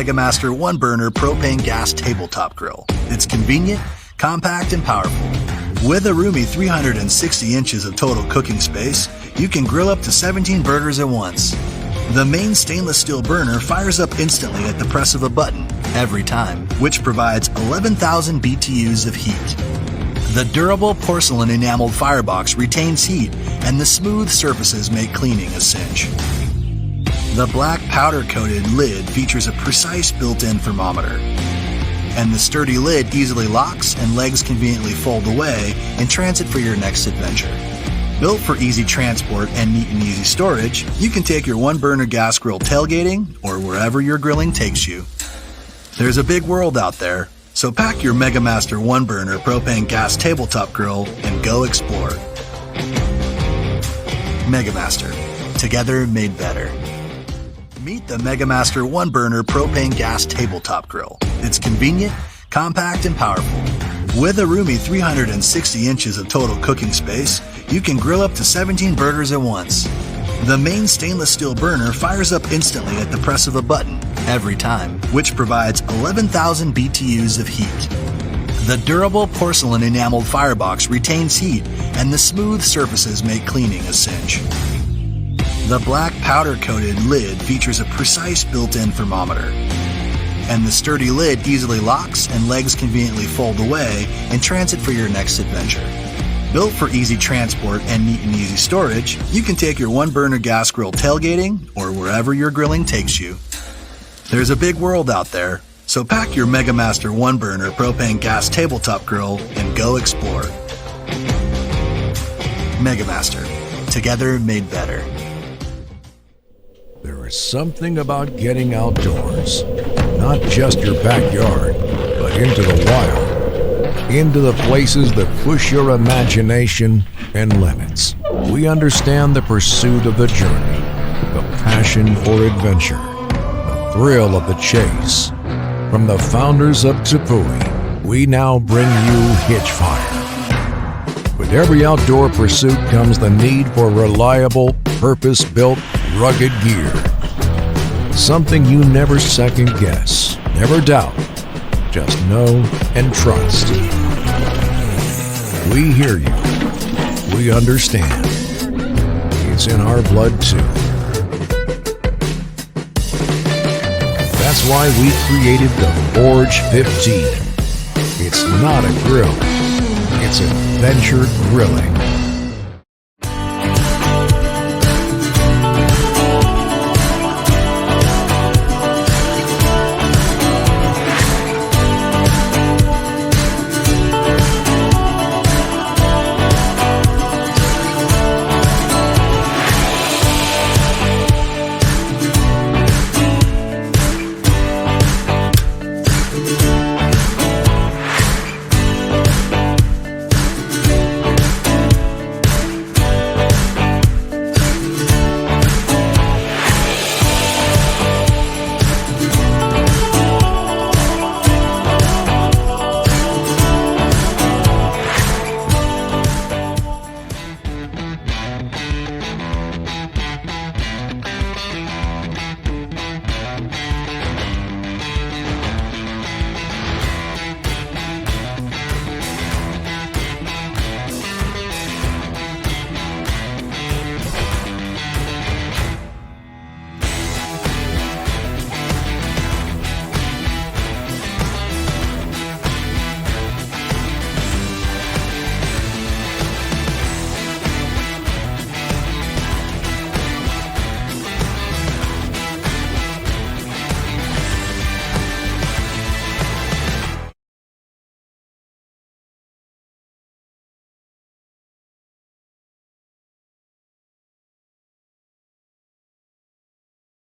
Megamaster 1-burner propane gas tabletop grill. It's convenient, compact, and powerful. With a roomy 360 inches of total cooking space, you can grill up to 17 burgers at once. The main stainless steel burner fires up instantly at the press of a button, every time, which provides 11,000 BTUs of heat. The durable porcelain enameled firebox retains heat, and the smooth surfaces make cleaning a cinch. The black powder-coated lid features a precise built-in thermometer, and the sturdy lid easily locks and legs conveniently fold away in transit for your next adventure. Built for easy transport and neat and easy storage, you can take your 1-burner gas grill tailgating or wherever your grilling takes you. There's a big world out there, so pack your Megamaster 1-burner propane gas tabletop grill and go explore. Megamaster, together made better. Meet the Megamaster 1-burner propane gas tabletop grill. It's convenient, compact, and powerful. With a roomy 360 inches of total cooking space, you can grill up to 17 burgers at once. The main stainless steel burner fires up instantly at the press of a button, every time, which provides 11,000 BTUs of heat. The durable porcelain enameled firebox retains heat, and the smooth surfaces make cleaning a cinch. The black powder-coated lid features a precise built-in thermometer, and the sturdy lid easily locks and legs conveniently fold away in transit for your next adventure. Built for easy transport and neat and easy storage, you can take your 1-burner gas grill tailgating or wherever your grilling takes you. There's a big world out there, so pack your Megamaster 1-burner propane gas tabletop grill and go explore. Megamaster, together made better. There is something about getting outdoors, not just your backyard, but into the wild, into the places that push your imagination and limits. We understand the pursuit of the journey, the passion for adventure, the thrill of the chase. From the founders of Tepui, we now bring you HitchFire. With every outdoor pursuit comes the need for reliable, purpose-built, rugged gear. Something you never second guess, never doubt, just know and trust. We hear you. We understand. It's in our blood too. That's why we created the Forge 15. It's not a grill. It's adventure grilling.